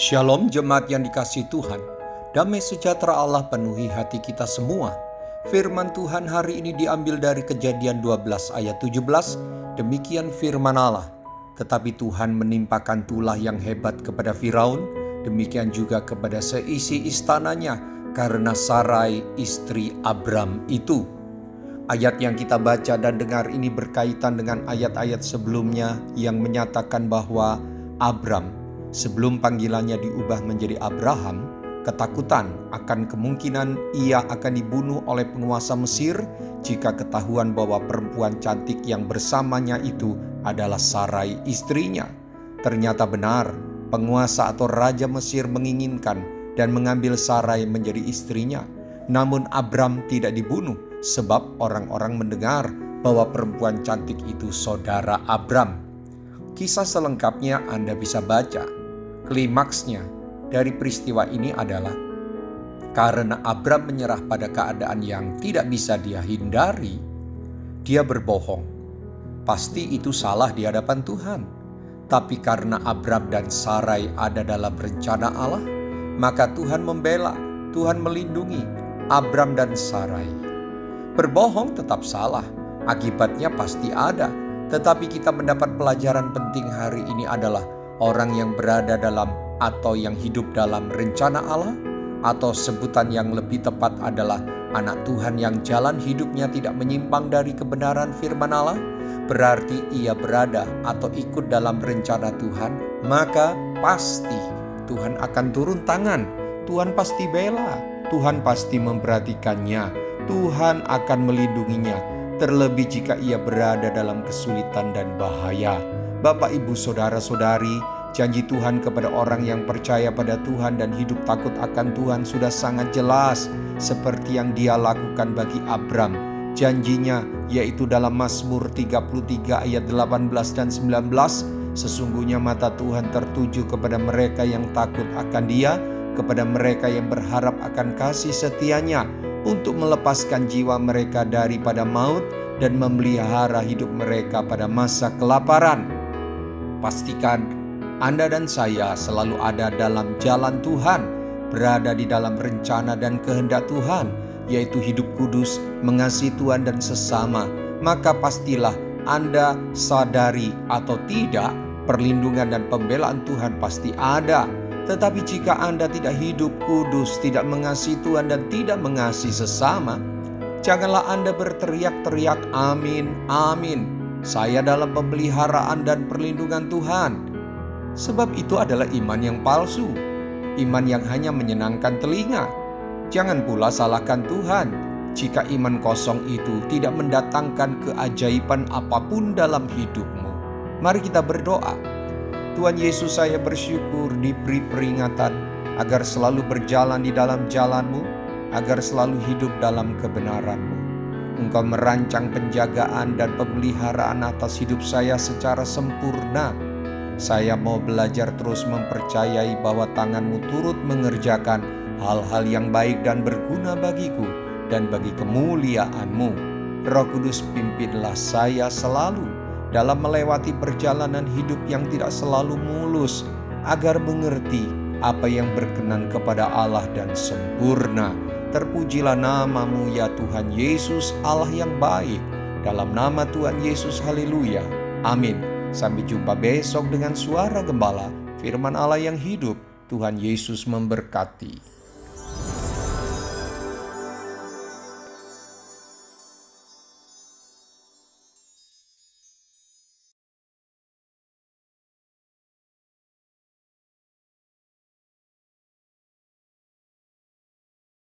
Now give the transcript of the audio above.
Shalom jemaat yang dikasihi Tuhan, damai sejahtera Allah penuhi hati kita semua. Firman Tuhan hari ini diambil dari Kejadian 12 ayat 17, demikian firman Allah. Tetapi Tuhan menimpakan tulah yang hebat kepada Firaun, demikian juga kepada seisi istananya, karena Sarai istri Abram itu. Ayat yang kita baca dan dengar ini berkaitan dengan ayat-ayat sebelumnya yang menyatakan bahwa Abram, sebelum panggilannya diubah menjadi Abraham, ketakutan akan kemungkinan ia akan dibunuh oleh penguasa Mesir jika ketahuan bahwa perempuan cantik yang bersamanya itu adalah Sarai istrinya. Ternyata benar, penguasa atau raja Mesir menginginkan dan mengambil Sarai menjadi istrinya. Namun Abram tidak dibunuh sebab orang-orang mendengar bahwa perempuan cantik itu saudara Abram. Kisah selengkapnya Anda bisa baca. Klimaksnya dari peristiwa ini adalah karena Abram menyerah pada keadaan yang tidak bisa dia hindari, dia berbohong. Pasti itu salah di hadapan Tuhan. Tapi karena Abram dan Sarai ada dalam rencana Allah, maka Tuhan membela, Tuhan melindungi Abram dan Sarai. Berbohong tetap salah, akibatnya pasti ada. Tetapi kita mendapat pelajaran penting hari ini adalah orang yang berada dalam atau yang hidup dalam rencana Allah, atau sebutan yang lebih tepat adalah anak Tuhan yang jalan hidupnya tidak menyimpang dari kebenaran firman Allah, berarti ia berada atau ikut dalam rencana Tuhan, maka pasti Tuhan akan turun tangan, Tuhan pasti bela, Tuhan pasti memperhatikannya, Tuhan akan melindunginya, terlebih jika ia berada dalam kesulitan dan bahaya. Bapak, Ibu, Saudara-saudari, janji Tuhan kepada orang yang percaya pada Tuhan dan hidup takut akan Tuhan sudah sangat jelas, seperti yang dia lakukan bagi Abram. Janjinya yaitu dalam Mazmur 33 ayat 18 dan 19, sesungguhnya mata Tuhan tertuju kepada mereka yang takut akan Dia, kepada mereka yang berharap akan kasih setianya, untuk melepaskan jiwa mereka daripada maut dan memelihara hidup mereka pada masa kelaparan. Pastikan Anda dan saya selalu ada dalam jalan Tuhan, berada di dalam rencana dan kehendak Tuhan, yaitu hidup kudus, mengasihi Tuhan dan sesama. Maka pastilah Anda sadari atau tidak, perlindungan dan pembelaan Tuhan pasti ada. Tetapi jika Anda tidak hidup kudus, tidak mengasihi Tuhan dan tidak mengasihi sesama, janganlah Anda berteriak-teriak amin, amin, saya dalam pemeliharaan dan perlindungan Tuhan. Sebab itu adalah iman yang palsu, iman yang hanya menyenangkan telinga. Jangan pula salahkan Tuhan jika iman kosong itu tidak mendatangkan keajaiban apapun dalam hidupmu. Mari kita berdoa. Tuhan Yesus, saya bersyukur diberi peringatan agar selalu berjalan di dalam jalan-Mu, agar selalu hidup dalam kebenaran-Mu. Engkau merancang penjagaan dan pemeliharaan atas hidup saya secara sempurna. Saya mau belajar terus mempercayai bahwa tangan-Mu turut mengerjakan hal-hal yang baik dan berguna bagiku dan bagi kemuliaan-Mu. Roh Kudus, pimpinlah saya selalu dalam melewati perjalanan hidup yang tidak selalu mulus, agar mengerti apa yang berkenan kepada Allah dan sempurna. Terpujilah nama-Mu ya Tuhan Yesus, Allah yang baik. Dalam nama Tuhan Yesus, haleluya, amin. Sampai jumpa besok dengan suara gembala, firman Allah yang hidup. Tuhan Yesus memberkati.